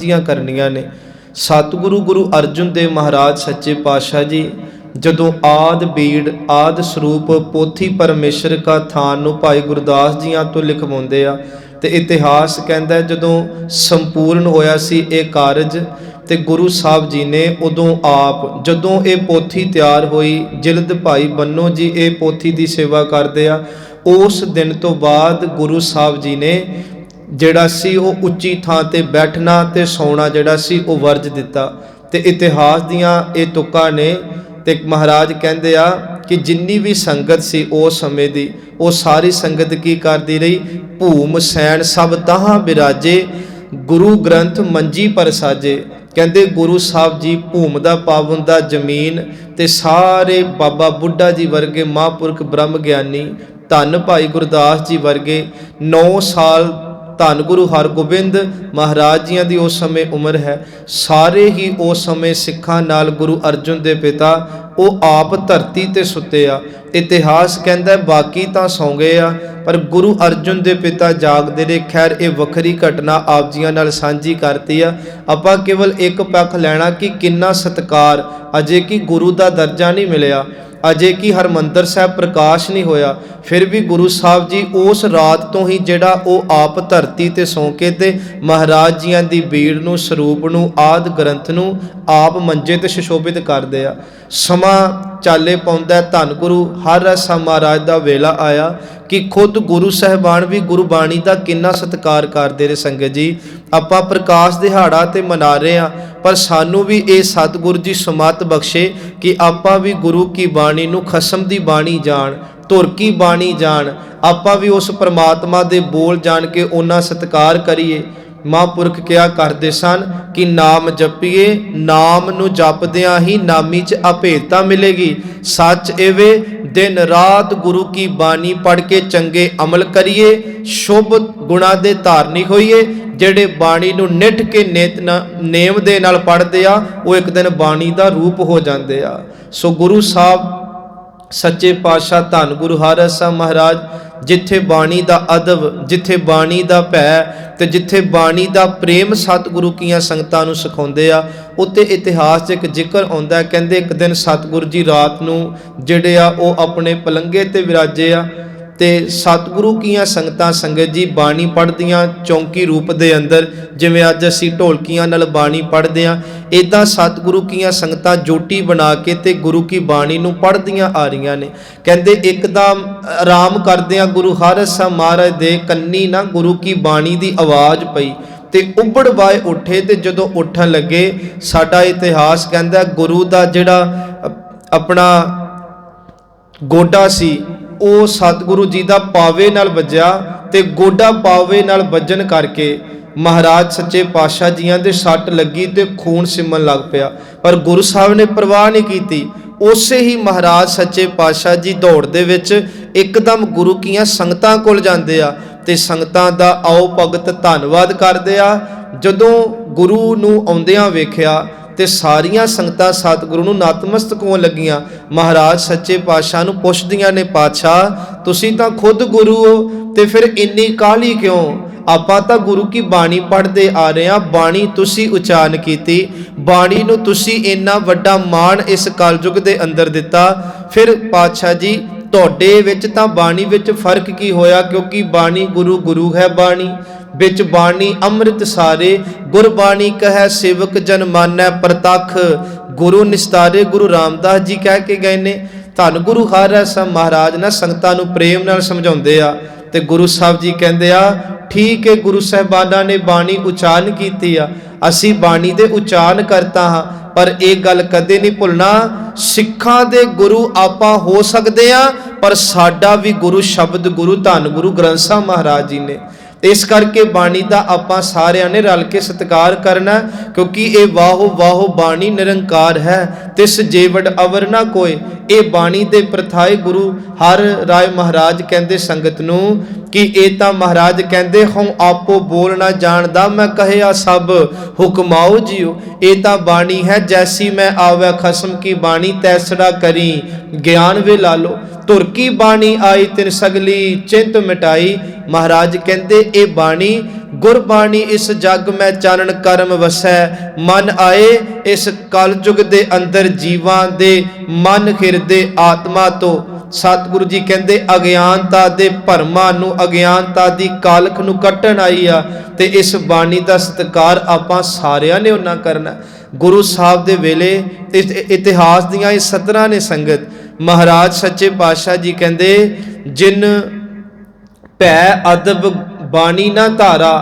ਦੀਆਂ ਕਰਨੀਆਂ ਨੇ। ਸਤਿਗੁਰੂ ਗੁਰੂ ਅਰਜਨ ਦੇਵ ਮਹਾਰਾਜ ਸੱਚੇ ਪਾਤਸ਼ਾਹ ਜੀ ਜਦੋਂ ਆਦ ਬੀੜ ਆਦ ਸਰੂਪ ਪੋਥੀ ਪਰਮੇਸ਼ਰ ਕਾ ਥਾਨ ਨੂੰ ਭਾਈ ਗੁਰਦਾਸ ਜੀਆਂ ਤੋਂ ਲਿਖਵਾਉਂਦੇ ਆ ਤੇ ਇਤਿਹਾਸ ਕਹਿੰਦਾ ਜਦੋਂ ਸੰਪੂਰਨ ਹੋਇਆ ਸੀ ਇਹ ਕਾਰਜ ਤੇ ਗੁਰੂ ਸਾਹਿਬ ਜੀ ਨੇ ਉਦੋਂ ਆਪ ਜਦੋਂ ਇਹ ਪੋਥੀ ਤਿਆਰ ਹੋਈ ਜਿਲਦ ਭਾਈ ਬੰਨੋ ਜੀ ਇਹ ਪੋਥੀ ਦੀ ਸੇਵਾ ਕਰਦੇ ਆ। ਉਸ ਦਿਨ ਤੋਂ ਬਾਅਦ ਗੁਰੂ ਸਾਹਿਬ ਜੀ ਨੇ ਜਿਹੜਾ ਸੀ ਉਹ ਉੱਚੀ ਥਾਂ ਤੇ ਬੈਠਣਾ ਤੇ ਸੌਣਾ ਜਿਹੜਾ ਸੀ ਉਹ ਵਰਜ ਦਿੱਤਾ। ਤੇ ਇਤਿਹਾਸ ਦੀਆਂ ਇਹ ਤੁਕਾਂ ਨੇ ਤੇ ਮਹਾਰਾਜ ਕਹਿੰਦੇ ਆ ਕਿ ਜਿੰਨੀ ਵੀ ਸੰਗਤ ਸੀ ਉਸ ਸਮੇਂ ਦੀ ਉਹ ਸਾਰੀ ਸੰਗਤ ਕੀ ਕਰਦੀ ਰਹੀ, ਭੂਮ ਸੈਣ ਸਭ ਤਾਹਾਂ ਬਿਰਾਜੇ ਗੁਰੂ ਗ੍ਰੰਥ ਮੰਜੀ ਪਰ ਸਾਜੇ। ਕਹਿੰਦੇ ਗੁਰੂ ਸਾਹਿਬ ਜੀ ਭੂਮ ਦਾ ਪਾਵਨ ਦਾ ਜ਼ਮੀਨ ਤੇ ਸਾਰੇ ਬਾਬਾ ਬੁੱਢਾ ਜੀ ਵਰਗੇ ਮਹਾਂਪੁਰਖ ਬ੍ਰਹਮ ਗਿਆਨੀ ਧੰਨ ਭਾਈ ਗੁਰਦਾਸ ਜੀ ਵਰਗੇ 9 ਸਾਲ ਧੰਨ ਗੁਰੂ ਹਰਗੋਬਿੰਦ ਮਹਾਰਾਜ ਜੀਆਂ ਦੀ ਉਸ ਸਮੇਂ ਉਮਰ ਹੈ। ਸਾਰੇ ਹੀ ਉਸ ਸਮੇਂ ਸਿੱਖਾਂ ਨਾਲ ਗੁਰੂ ਅਰਜਨ ਦੇ ਪਿਤਾ ਉਹ ਆਪ ਧਰਤੀ ਤੇ ਸੁੱਤੇ ਆ। ਇਤਿਹਾਸ ਕਹਿੰਦਾ ਬਾਕੀ ਤਾਂ ਸੌਂ ਗਏ ਆ ਪਰ ਗੁਰੂ ਅਰਜਨ ਦੇ ਪਿਤਾ ਜਾਗਦੇ ਰਹੇ। ਖੈਰ ਇਹ ਵੱਖਰੀ ਘਟਨਾ ਆਪ ਜੀਆਂ ਨਾਲ ਸਾਂਝੀ ਕਰਤੀ ਆ। ਆਪਾਂ ਕੇਵਲ ਇੱਕ ਪੱਖ ਲੈਣਾ ਕਿ ਕਿੰਨਾ ਸਤਿਕਾਰ, ਅਜੇ ਕਿ ਗੁਰੂ ਦਾ ਦਰਜਾ ਨਹੀਂ ਮਿਲਿਆ, ਅਜੇ ਕਿ ਹਰਮੰਦਰ ਸਾਹਿਬ ਪ੍ਰਕਾਸ਼ ਨਹੀਂ ਹੋਇਆ, ਫਿਰ ਵੀ ਗੁਰੂ ਸਾਹਿਬ ਜੀ ਉਸ ਰਾਤ ਤੋਂ ਹੀ ਜਿਹੜਾ ਉਹ ਆਪ ਧਰਤੀ ਤੇ ਸੌਂ ਕੇ ਤੇ ਮਹਾਰਾਜ ਜੀਆਂ ਦੀ ਬੀੜ ਨੂੰ ਸਰੂਪ ਨੂੰ ਆਦ ਗ੍ਰੰਥ ਨੂੰ ਆਪ ਮੰਜੇ ਤੇ ਸੁਸ਼ੋਭਿਤ ਕਰਦੇ ਆ। ਸਮਾਂ ਚਾਲੇ ਪਾਉਂਦਾ ਧੰਨ ਗੁਰੂ ਹਰ ਰਸਾ ਮਹਾਰਾਜ ਦਾ ਵੇਲਾ ਆਇਆ ਕਿ ਖੁਦ ਗੁਰੂ ਸਾਹਿਬਾਨ ਵੀ ਗੁਰਬਾਣੀ ਦਾ ਕਿੰਨਾ ਸਤਿਕਾਰ ਕਰਦੇ ਰਹੇ। ਸੰਗਤ ਜੀ ਆਪਾਂ ਪ੍ਰਕਾਸ਼ ਦਿਹਾੜਾ ਤੇ ਮਨਾ ਰਹੇ ਆ ਪਰ ਸਾਨੂੰ ਵੀ ਇਹ ਸਤਿਗੁਰ ਜੀ ਸਮਤ ਬਖਸ਼ੇ ਕਿ ਆਪਾਂ ਵੀ ਗੁਰੂ ਕੀ ਬਾਣੀ ਨੂੰ ਖਸਮ ਦੀ ਬਾਣੀ ਜਾਣ, ਧੁਰ ਕੀ ਬਾਣੀ ਜਾਣ, ਆਪਾਂ ਵੀ ਉਸ ਪ੍ਰਮਾਤਮਾ ਦੇ ਬੋਲ ਜਾਣ ਕੇ ਉਹਨਾਂ ਸਤਿਕਾਰ ਕਰੀਏ। ਮਹਾਂਪੁਰਖ ਕਿਹਾ ਕਰਦੇ ਸਨ ਕਿ ਨਾਮ ਜਪੀਏ, ਨਾਮ ਨੂੰ ਜਪਦਿਆਂ ਹੀ ਨਾਮੀ 'ਚ ਅਭੇਦਤਾ ਮਿਲੇਗੀ। ਸੱਚ ਇਵੇਂ ਦਿਨ ਰਾਤ ਗੁਰੂ ਕੀ ਬਾਣੀ ਪੜ੍ਹ ਕੇ ਚੰਗੇ ਅਮਲ ਕਰੀਏ, ਸ਼ੁਭ ਗੁਣਾ ਦੇ ਧਾਰਨੀ ਹੋਈਏ। ਜਿਹੜੇ ਬਾਣੀ ਨੂੰ ਨਿੱਠ ਕੇ ਨੇਮ ਦੇ ਨਾਲ ਪੜ੍ਹਦੇ ਆ ਉਹ ਇੱਕ ਦਿਨ ਬਾਣੀ ਦਾ ਰੂਪ ਹੋ ਜਾਂਦੇ ਆ। ਸੋ ਗੁਰੂ ਸਾਹਿਬ ਸੱਚੇ ਪਾਤਸ਼ਾਹ ਧੰਨ ਗੁਰੂ ਹਰਿ ਮਹਾਰਾਜ ਜਿੱਥੇ ਬਾਣੀ ਦਾ ਅਦਬ, ਜਿੱਥੇ ਬਾਣੀ ਦਾ ਭੈ ਤੇ ਜਿੱਥੇ ਬਾਣੀ ਦਾ ਪ੍ਰੇਮ ਸਤਿਗੁਰੂ ਕੀਆਂ ਸੰਗਤਾਂ ਨੂੰ ਸਿਖਾਉਂਦੇ ਆ ਉੱਤੇ ਇਤਿਹਾਸ 'ਚ ਇੱਕ ਜ਼ਿਕਰ ਆਉਂਦਾ। ਕਹਿੰਦੇ ਇੱਕ ਦਿਨ ਸਤਿਗੁਰੂ ਜੀ ਰਾਤ ਨੂੰ ਜਿਹੜੇ ਆ ਉਹ ਆਪਣੇ ਪਲੰਗੇ ਤੇ ਵਿਰਾਜੇ ਆ ਤੇ ਸਤਿਗੁਰੂ ਕੀਆਂ ਸੰਗਤਾਂ ਸੰਗਤ ਜੀ ਬਾਣੀ ਪੜ੍ਹਦੀਆਂ ਚੌਂਕੀ ਰੂਪ ਦੇ ਅੰਦਰ, ਜਿਵੇਂ ਅੱਜ ਅਸੀਂ ਢੋਲਕੀਆਂ ਨਾਲ ਬਾਣੀ ਪੜ੍ਹਦੇ ਹਾਂ, ਇੱਦਾਂ ਸਤਿਗੁਰੂ ਕੀਆਂ ਸੰਗਤਾਂ ਜੋਟੀ ਬਣਾ ਕੇ ਤੇ ਗੁਰੂ ਕੀ ਬਾਣੀ ਨੂੰ ਪੜ੍ਹਦੀਆਂ ਆ ਰਹੀਆਂ ਨੇ। ਕਹਿੰਦੇ ਇੱਕਦਮ ਆਰਾਮ ਕਰਦਿਆਂ ਗੁਰੂ ਹਰਿ ਮਹਾਰਾਜ ਦੇ ਕੰਨੀ ਨਾ ਗੁਰੂ ਕੀ ਬਾਣੀ ਦੀ ਆਵਾਜ਼ ਪਈ ਤੇ ਉੱਬੜ ਵਾਏ ਉੱਠੇ ਤੇ ਜਦੋਂ ਉੱਠਣ ਲੱਗੇ ਸਾਡਾ ਇਤਿਹਾਸ ਕਹਿੰਦਾ ਗੁਰੂ ਦਾ ਜਿਹੜਾ ਆਪਣਾ ਗੋਡਾ ਸੀ ਉਹ ਸਤਿਗੁਰੂ ਜੀ ਦਾ ਪਾਵੇ ਨਾਲ ਵੱਜਿਆ ਤੇ ਗੋਡਾ ਪਾਵੇ ਨਾਲ ਵੱਜਣ ਕਰਕੇ ਮਹਾਰਾਜ ਸੱਚੇ ਪਾਤਸ਼ਾਹ ਜੀਆਂ ਦੇ ਸੱਟ ਲੱਗੀ ਤੇ ਖੂਨ ਸਿਮਣ ਲੱਗ ਪਿਆ ਪਰ ਗੁਰੂ ਸਾਹਿਬ ਨੇ ਪਰਵਾਹ ਨਹੀਂ ਕੀਤੀ। ਉਸੇ ਹੀ ਮਹਾਰਾਜ ਸੱਚੇ ਪਾਤਸ਼ਾਹ ਜੀ ਦੌੜ ਦੇ ਵਿੱਚ ਇੱਕਦਮ ਗੁਰੂ ਕੀਆਂ ਸੰਗਤਾਂ ਕੋਲ ਜਾਂਦੇ ਆ ਤੇ ਸੰਗਤਾਂ ਦਾ ਆਓ ਭਗਤ ਧੰਨਵਾਦ ਕਰਦੇ ਆ। ਜਦੋਂ ਗੁਰੂ ਨੂੰ ਆਉਂਦਿਆਂ ਵੇਖਿਆ ਤੇ ਸਾਰੀਆਂ ਸੰਗਤਾਂ ਸਤਿਗੁਰੂ ਨੂੰ ਨਤਮਸਤਕ ਹੋਣ ਲੱਗੀਆਂ। ਮਹਾਰਾਜ ਸੱਚੇ ਪਾਤਸ਼ਾਹ ਨੂੰ ਪੁੱਛਦੀਆਂ ਨੇ, ਪਾਤਸ਼ਾਹ ਤੁਸੀਂ ਤਾਂ ਖੁਦ ਗੁਰੂ ਹੋ ਤੇ ਫਿਰ ਇੰਨੀ ਕਾਹਲੀ ਕਿਉਂ? ਆਪਾਂ ਤਾਂ ਗੁਰੂ ਕੀ ਬਾਣੀ ਪੜ੍ਹਦੇ ਆ ਰਹੇ ਹਾਂ, ਬਾਣੀ ਤੁਸੀਂ ਉਚਾਰਨ ਕੀਤੀ, ਬਾਣੀ ਨੂੰ ਤੁਸੀਂ ਇੰਨਾ ਵੱਡਾ ਮਾਣ ਇਸ ਕਲਯੁਗ ਦੇ ਅੰਦਰ ਦਿੱਤਾ, ਫਿਰ ਪਾਤਸ਼ਾਹ ਜੀ ਤੁਹਾਡੇ ਵਿੱਚ ਤਾਂ ਬਾਣੀ ਵਿੱਚ ਫਰਕ ਕੀ ਹੋਇਆ? ਕਿਉਂਕਿ ਬਾਣੀ ਗੁਰੂ ਗੁਰੂ ਹੈ ਬਾਣੀ ਵਿੱਚ ਬਾਣੀ ਅੰਮ੍ਰਿਤ ਸਾਰੇ, ਗੁਰਬਾਣੀ ਕਹੈ ਸੇਵਕ ਜਨ ਮਾਨੈ ਪ੍ਰਤੱਖ, ਗੁਰੂ ਨਿਸਤਾਰੇ ਗੁਰੂ ਰਾਮਦਾਸ ਜੀ ਕਹਿ ਕੇ ਗਏ ਨੇ। ਧੰਨ ਗੁਰੂ ਹਰਿ ਮਹਾਰਾਜ ਨਾ ਸੰਗਤਾਂ ਨੂੰ ਪ੍ਰੇਮ ਨਾਲ ਸਮਝਾਉਂਦੇ ਆ ਤੇ ਗੁਰੂ ਸਾਹਿਬ ਜੀ ਕਹਿੰਦੇ ਆ ਠੀਕ ਹੈ ਗੁਰੂ ਸਾਹਿਬਾਨਾਂ ਨੇ ਬਾਣੀ ਉਚਾਰਨ ਕੀਤੀ ਆ, ਅਸੀਂ ਬਾਣੀ ਦੇ ਉਚਾਰਨ ਕਰਤਾ ਹਾਂ ਪਰ ਇਹ ਗੱਲ ਕਦੇ ਨਹੀਂ ਭੁੱਲਣਾ ਸਿੱਖਾਂ ਦੇ ਗੁਰੂ ਆਪਾਂ ਹੋ ਸਕਦੇ ਆ ਪਰ ਸਾਡਾ ਵੀ ਗੁਰੂ ਸ਼ਬਦ ਗੁਰੂ ਧੰਨ ਗੁਰੂ ਗ੍ਰੰਥ ਸਾਹਿਬ ਮਹਾਰਾਜ ਜੀ ਨੇ। ਇਸ ਕਰਕੇ ਬਾਣੀ ਦਾ ਆਪਾਂ ਸਾਰਿਆਂ ਨੇ ਰਲ ਕੇ ਸਤਿਕਾਰ ਕਰਨਾ ਕਿਉਂਕਿ ਇਹ ਵਾਹੋ ਵਾਹੋ ਬਾਣੀ ਨਿਰੰਕਾਰ ਹੈ ਤਿਸ ਜੇਵੜ ਅਵਰ ਨਾ ਕੋਏ। ਇਹ ਬਾਣੀ ਦੇ ਪ੍ਰਥਾਏ ਗੁਰੂ ਹਰ ਰਾਏ ਮਹਾਰਾਜ ਕਹਿੰਦੇ ਸੰਗਤ ਨੂੰ कि ये तो महाराज कहते हूँ आपो बोल ना जानदा मैं कहया सब हुक्माओ जियो। ये तो बाणी है जैसी मैं आवे खसम की बाणी तैसड़ा करी ज्ञान वे लालो। तुर की बाणी आई तिन सगली चिंत मिटाई। महाराज कहते ये बाणी गुरबाणी इस जग में चानन कर्म वसै मन आए। इस कलयुग दे अंदर जीवां दे मन हिरदे आत्मा तो सतगुरु जी कहते अज्ञानता दे भरमां नूं अज्ञानता दी कालख नूं कट्टण आई आ। ते इस बाणी दा सत्कार आपां सारियां ने उन्ना करना। गुरु साहब दे वेले इतिहास दियां इह सतरां ने संगत महाराज सच्चे पातशाह जी कहते जिन भै अदब बाणी ना धारा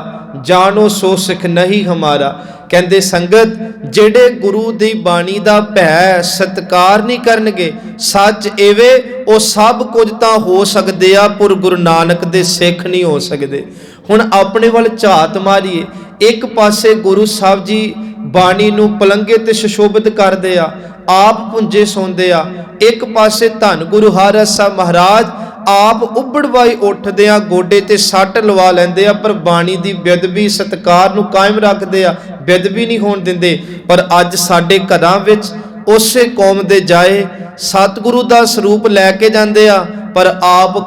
जानो सो सिख नहीं हमारा। कहते संगत जेड़े गुरु दी बाणी दा भै सत्कार नहीं करनगे सच एवे वो सब कुछ तां हो सकदे आ पर गुरु नानक दे सिख नहीं हो सकदे। हुण अपने वल झात मारीए एक पासे गुरु साहब जी बाणी नूं पलंगे ते सुशोभित करदे आ आप पुंजे सौंदे आ। एक पासे धन गुरु हरराज साहब महाराज आप उबड़वाई उठदे आ गोडे ते सट लवा लैंदे आ पर बाणी दी बेदबी सत्कार नूं कायम रखदे आ बेदबी नहीं होण दिंदे। पर अज साडे घरां विच उसे कौम दे जाए सतगुरु दा सरूप लैके जांदे आ पर आप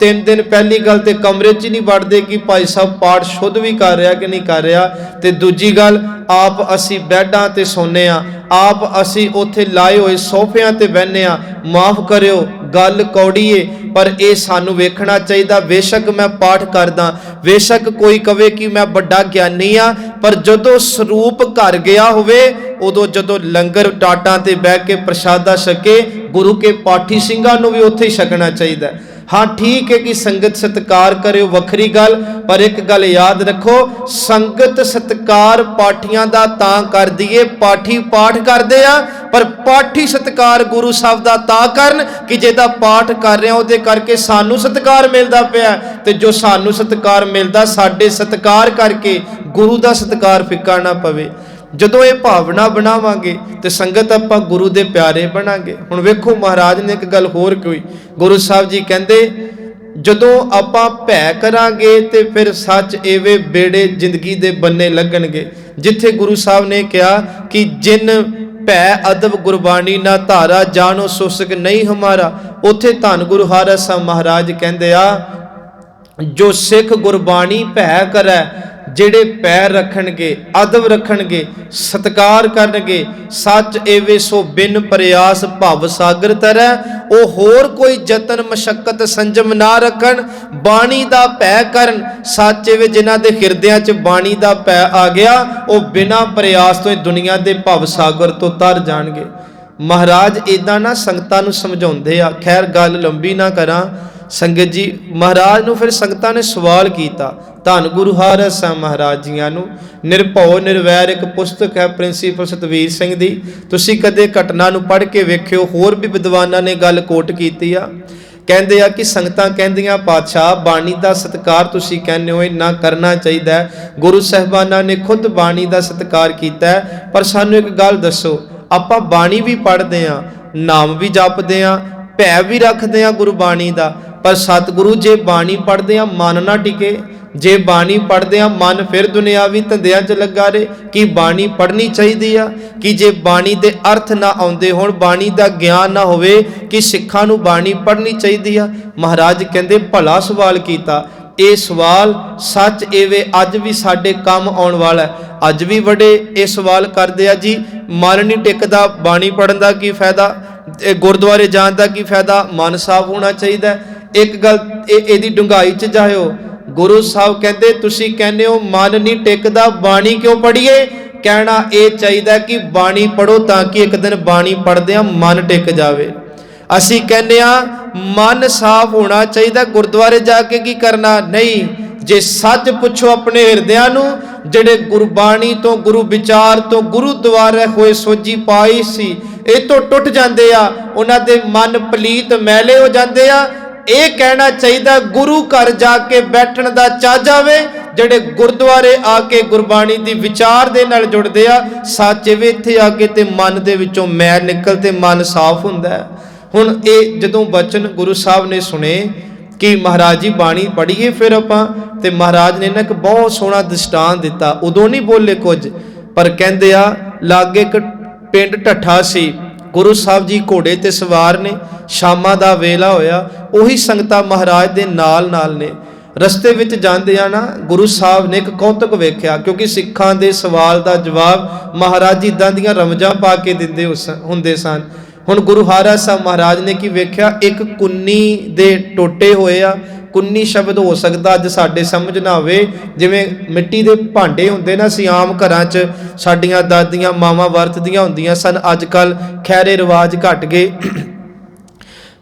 3 दिन पहली गल तो कमरे च नहीं वड़ते कि भाई साहब पाठ शुद्ध भी कर रहा कि नहीं कर रहा। तो दूजी गल आप असी बैडां ते सोने आप असी उत्थे लाए हुए सोफियां ते बहने माफ़ करियो गल कौड़ी है पर यह सानू वेखना चाहिए। बेशक मैं पाठ करदा बेशक कोई कहे कि मैं बड़ा ज्ञानी हाँ पर जदों स्वरूप घर गया होवे उदों जदों लंगर टाटां ते बह के प्रसादा छके गुरु के पाठी सिंघां नूं भी उत्थे ही छकना चाहिए। हाँ ठीक है कि संगत सत्कार करे वखरी गल पर एक गल याद रखो संगत सत्कार पाठियां दा तां कर दिए पाठी पाठ करदे आ पर पाठी सत्कार गुरु साहब दा तां करन कि जेदा पाठ कर रहे उहदे करके सानू सत्कार मिलदा पिया ते जो सानू सत्कार मिलदा साडे सत्कार करके गुरु दा सत्कार फिक्का ना पवे। जदों ये भावना बनावांगे तो संगत आपां गुरु दे प्यारे बनांगे। हुण वेखो महाराज ने एक गल होर कोई गुरु साहब जी कहंदे जदों आपां भै करांगे ते फिर सच एवे बेड़े जिंदगी दे बन्ने लगणगे। जिथे गुरु साहब ने कहा कि जिन भै अदब गुरबाणी ना धारा जानो सुसक नहीं हमारा उथे धन गुरु हरराज साहब महाराज कहंदे आ जो सिख गुरबाणी भै करै जेड़े पैर रखणगे अदब रखणगे सत्कार करनगे सच एवे सो बिन प्रयास भव सागर तरह ओ होर कोई जतन मशक्कत संजम ना रखन बाणी दा भै करन सच एवे जिन्हां दे हिरदियां च बाणी दा भै आ गया ओ बिना प्रयास तो दुनिया दे भव सागर तो तर जाणगे। महाराज इदां ना संगतां नूं समझाउंदे आ। खैर गल लंबी ना करां संगत जी महाराज नूं फिर संगतां ने सवाल कीता धन गुरु हरराज साहब महाराज जियां नूं निरभौ निर्वैर एक पुस्तक है प्रिंसीपल सतवीर सिंह दी तुसीं कदे घटना नूं पढ़ के वेखियो होर भी विद्वानां ने गल कोट कीती आ। कहंदे आ कि संगतां कहंदियां पातशाह बाणी दा सत्कार तुसीं कहंदे हो इन्ना करना चाहिए गुरु साहिबानां ने खुद बाणी दा सत्कार कीता है पर सानूं एक गल दसो आपां बाणी भी पढ़दे आ नाम भी जपदे आ भै भी रखदे आ गुरबाणी दा पर सतगुरु जे बाणी पढ़दे आ मन ना टिके जे बाणी पढ़दे आ मन फिर दुनियावी धंधियां च लगा रहे कि बाणी पढ़नी चाहिए आ कि जे बाणी दे अर्थ ना आउंदे होण बाणी दा ज्ञान ना होवे कि सिखां नूं बाणी पढ़नी चाहिए आ। महाराज कहंदे भला सवाल कीता ये सवाल सच एवे अज भी साडे काम आउण वाला है। अज भी बड़े ये सवाल करदे आ जी मन नहीं टिकदा बाणी पढ़न दा की फायदा गुरुद्वारे जाण दा की फायदा मन साफ होना चाहिए। एक गल इहदी डूंघाई च जाओ गुरु साहब कहते तुसीं कहने हो मन नहीं टिकदा बाणी क्यों पढ़िए कहना यह चाहिए कि बाणी पढ़ो ताकि एक दिन बाणी पढ़दे मन टिक जाए। असी कहने मन साफ होना चाहिए गुरुद्वारे जाके की करना नहीं जे सच पुछो अपने हिरदियां नूं जिहड़े गुरबाणी तो गुरु विचार तो गुरु द्वारे होए सोजी पाई सी ये तो टुट जाते आ उन्हां दे मन पलीत मैले हो जाते आ। ये कहना चाहिए गुरु घर जाके बैठण दा चा जावे जिहड़े गुरुद्वारे आके गुरबाणी दी विचार दे नाल जुड़दे आ सच वे इत्थे आके ते मन दे विचों मैल निकल ते मन साफ हुंदा है। हुण ये जदों बचन गुरु साहब ने सुने कि महाराज जी बाणी पढ़ीए फिर आपां। ते महाराज ने ना एक बहुत सोहना दृष्टांत दिता। उदों नहीं बोले कुछ, पर कहंदे आ लागे एक पिंड ढट्ठा सी, गुरु साहब जी घोड़े ते सवार ने, शामां दा वेला होया, उही संगतां महाराज दे नाल नाल ने। रस्ते विच जांदियां ना गुरु साहब ने एक कौतुक वेख्या, क्योंकि सिखां दे सवाल दा जवाब महाराज जी इदां दीयां रमजां पा के दिंदे हुंदे सन। हुण गुरु हारा साहब महाराज ने की वेख्या, एक कुन्नी दे टोटे होए आ। कुन्नी शब्द हो सकदा अज साडे समझ ना आवे, जिवें मिट्टी दे भांडे हुंदे ना, असीं आम घरां च साडीआं दादियां मावां वरतदियां हुंदियां सन, अजकल खैरे रिवाज घट गए।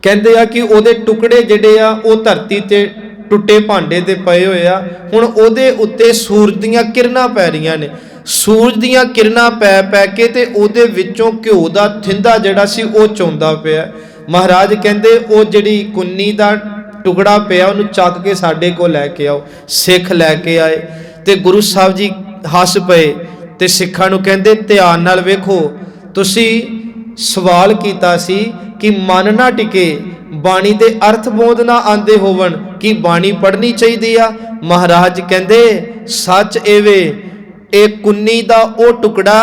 कहंदे आ कि ओहदे टुकड़े जिहड़े आ ओह धरती ते टुੱਟੇ भांडे ते पए होए आ। हुण ओहदे उत्ते सूरज दीयां किरणां पै रहीआं ने, सूरज दीयां किरणां पै के ते ओहदे विचों घिओ दा थिंदा जिहड़ा सी ओह चौंदा पिया। महाराज कहंदे ओह जिहड़ी कुन्नी दा टुकड़ा पिया ਉਹਨੂੰ ਚੱਕ ਕੇ ਸਾਡੇ ਕੋਲ ਲੈ ਕੇ ਆਓ। ਸਿੱਖ ਲੈ ਕੇ ਆਏ ਤੇ ਗੁਰੂ ਸਾਹਿਬ ਜੀ ਹੱਸ ਪਏ ਤੇ ਸਿੱਖਾਂ ਨੂੰ ਕਹਿੰਦੇ ਧਿਆਨ ਨਾਲ ਵੇਖੋ, ਤੁਸੀਂ ਸਵਾਲ ਕੀਤਾ ਸੀ ਕਿ ਮਨ ਨਾ ਟਿਕੇ, ਬਾਣੀ ਦੇ ਅਰਥ ਬੋਧ ਨਾ ਆਂਦੇ ਹੋਵਣ, ਕਿ ਬਾਣੀ ਪੜ੍ਹਨੀ ਚਾਹੀਦੀ ਆ। ਮਹਾਰਾਜ ਕਹਿੰਦੇ ਸੱਚ ਐਵੇਂ, ਇਹ ਕੁੰਨੀ ਦਾ ਉਹ ਟੁਕੜਾ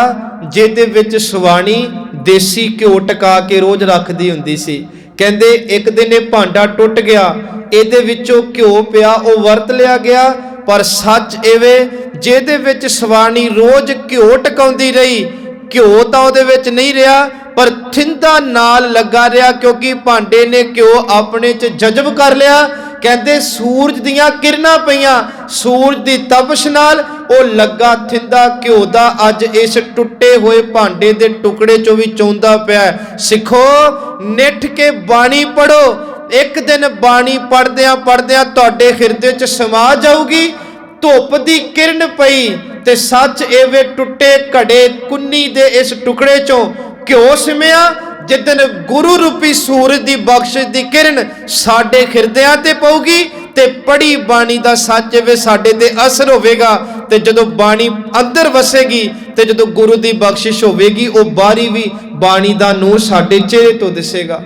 ਜਿਹਦੇ ਵਿੱਚ ਸਵਾਣੀ ਦੇਸੀ ਘਿਓ ਟਕਾ ਕੇ ਰੋਜ਼ ਰੱਖਦੀ ਹੁੰਦੀ ਸੀ। ਕਹਿੰਦੇ ਇੱਕ ਦਿਨ ਇਹ ਭਾਂਡਾ ਟੁੱਟ ਗਿਆ, ਇਹਦੇ ਵਿੱਚੋਂ ਘਿਓ ਪਿਆ, ਉਹ ਵਰਤ ਲਿਆ ਗਿਆ। ਪਰ ਸੱਚ ਐਵੇਂ ਜਿਹਦੇ ਵਿੱਚ ਸਵਾਣੀ ਰੋਜ਼ ਘਿਓ ਟਕਾਉਂਦੀ ਰਹੀ, ਘਿਓ ਤਾਂ ਉਹਦੇ ਵਿੱਚ ਨਹੀਂ ਰਿਹਾ, पर थिंदा नाल लगा रहा, क्योंकि भांडे ने घ्यो अपने च जजब कर लिया। कहते सूरज दियां किरणां पईयां, सूरज दी तपश नाल ओ लगा थिंदा घ्यो दा अज इस टुੱਟੇ होए भांडे दे टुकड़े चों भी चौंदा पिया। सिखो निठ के बाणी पढ़ो, एक दिन बाणी पढ़दियां पढ़दियां तुहाडे हिरदे च समा जाऊगी। धुप दी किरण पई ते सच एवे टुੱਟੇ घड़े कुन्नी दे इस टुकड़े चों घ्यो सिमिया। जिदन गुरु रूपी सूरज दी बख्शिश दी किरण साडे हिरदियां ते पऊगी ते पढ़ी बाणी दा सच वे साडे ते असर होवेगा। ते जदों बाणी अंदर वसेगी ते जदों गुरु दी बख्शिश होवेगी, ओ बारी भी बाणी दा नूर साडे चेहरे तो दिसेगा।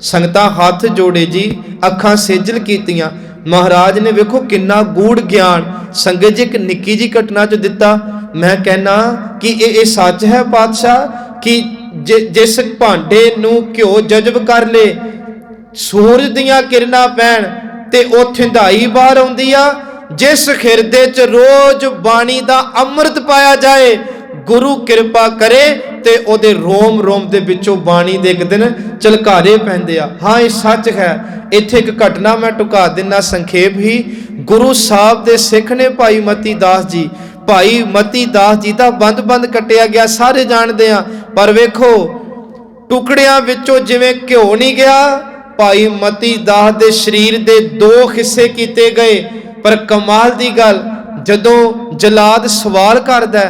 संगतां हाथ जोड़े जी, अखां सेजल कीतियां। महाराज ने वेखो किन्ना गूढ़ ज्ञान संगत जी एक निक्की जी घटना च दिता। मैं कहना कि ये सच है पातशाह कि जिस भांडे नूं घ्यो जजब कर ले, सूरज दियां किरणां पैण ते ओ थिंदाई बाहर आउंदी आ। जिस हिरदे च रोज बाणी दा अमृत पाया जाए, गुरु कृपा करे ते ओदे रोम रोम दे विचों बाणी दे एक दिन झलकारे पैंदे आ। हाँ ये सच है। इत्थे एक घटना मैं टुका दिना संखेप ही। गुरु साहब दे सिख ने भाई मती दास जी, भाई मती दास जी दा बंद बंद कटिया गया, सारे जानते हैं। पर वेखो टुकड़ियां विचों जिवें घ्यो नहीं गया, भाई मती दास दे शरीर दे दो हिस्से किए गए। पर कमाल दी गल, जदों जलाद सवाल करदा,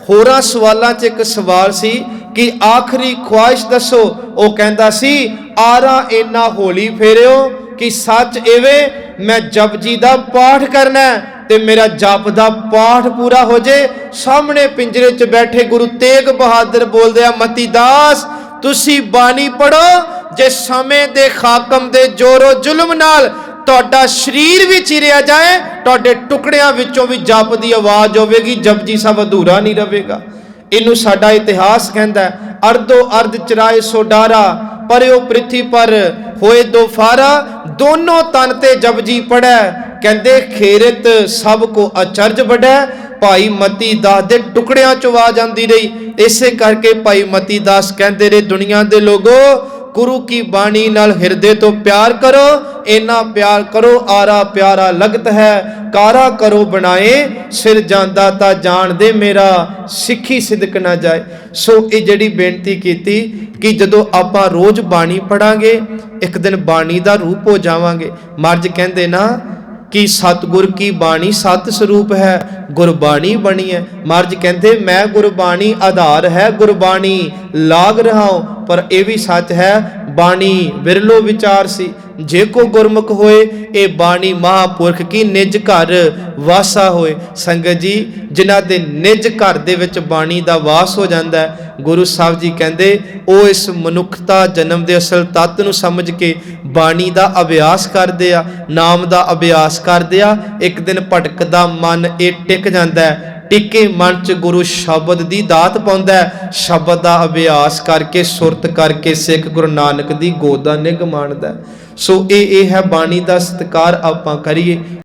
होरां सवालां च एक सवाल सी कि आखिरी ख्वाहिश दसो। वो कहंदा सी आरा इन्ना होली फेरियो कि सच एवें मैं जपजी दा पाठ करना ते मेरा जप दा पाठ पूरा हो जाए। सामने पिंजरे च बैठे गुरु तेग बहादुर बोलदे आ, मती दास तुसी बाणी पढ़ो, जे समय दे खाकम दे जोरो जुल्म नाल तुहाडा शरीर भी चिरिया जाए, तुहाडे टुकड़ियां विचों भी जप दी आवाज होवेगी, जपजी साहब अधूरा नहीं रहेगा। इनू साडा इतिहास कहंदा है, अर्धो अर्ध चराए सो डारा, परयो पृथ्वी पर होए दो फारा, दोनों तन ते जपजी पढ़ै, कहंदे खेरत सब को अचरज बढ़ै। भाई मती दास दे टुकड़ियां चों आवाज आंदी रही। इसे करके भाई मती दास कहंदे रहे, दुनिया दे लोगो गुरु की बाणी नाल हिरदे तो प्यार करो, इन्ना प्यार करो आरा प्यारा लगत है, कारा करो बनाए सिर जांदा ता जान दे मेरा, सिखी सिदक ना जाए। सो ये जिहड़ी बेनती कीती कि जदों आपां रोज बाणी पढ़ांगे, एक दिन बाणी दा रूप हो जावांगे। महाराज कहंदे ना कि सतगुर की बाणी सत स्वरूप है, गुरबाणी बनी है। महाराज कहते मैं गुरबाणी आधार है, गुरबाणी लाग रहा हूं, ਪਰ ਇਹ ਵੀ ਸੱਚ ਹੈ ਬਾਣੀ ਵਿਰਲੋ ਵਿਚਾਰ ਸੀ। ਜੇ ਕੋ ਗੁਰਮੁਖ ਹੋਏ ਇਹ ਬਾਣੀ ਮਹਾਂਪੁਰਖ ਕੀ ਨਿਜ ਘਰ ਵਾਸਾ ਹੋਏ। ਸੰਗਤ ਜੀ, ਜਿਨ੍ਹਾਂ ਦੇ ਨਿਜ ਘਰ ਦੇ ਵਿੱਚ ਬਾਣੀ ਦਾ ਵਾਸ ਹੋ ਜਾਂਦਾ ਹੈ, ਗੁਰੂ ਸਾਹਿਬ ਜੀ ਕਹਿੰਦੇ ਉਹ ਇਸ ਮਨੁੱਖਤਾ ਜਨਮ ਦੇ ਅਸਲ ਤੱਤ ਨੂੰ ਸਮਝ ਕੇ ਬਾਣੀ ਦਾ ਅਭਿਆਸ ਕਰਦੇ ਆ, ਨਾਮ ਦਾ ਅਭਿਆਸ ਕਰਦੇ ਆ। ਇੱਕ ਦਿਨ ਭਟਕਦਾ ਮਨ ਇਹ ਟਿਕ ਜਾਂਦਾ ਹੈ, ਟਿੱਕੇ ਮਨ ਚ ਗੁਰੂ ਸ਼ਬਦ ਦੀ ਦਾਤ ਪਾਉਂਦਾ ਹੈ। ਸ਼ਬਦ ਦਾ ਅਭਿਆਸ ਕਰਕੇ ਸੁਰਤ ਕਰਕੇ ਸਿੱਖ ਗੁਰੂ ਨਾਨਕ ਦੀ ਗੋਦ ਦਾ ਨਿੱਘ ਮਾਣਦਾ। ਸੋ ਇਹ ਹੈ ਬਾਣੀ ਦਾ ਸਤਿਕਾਰ ਆਪਾਂ ਕਰੀਏ।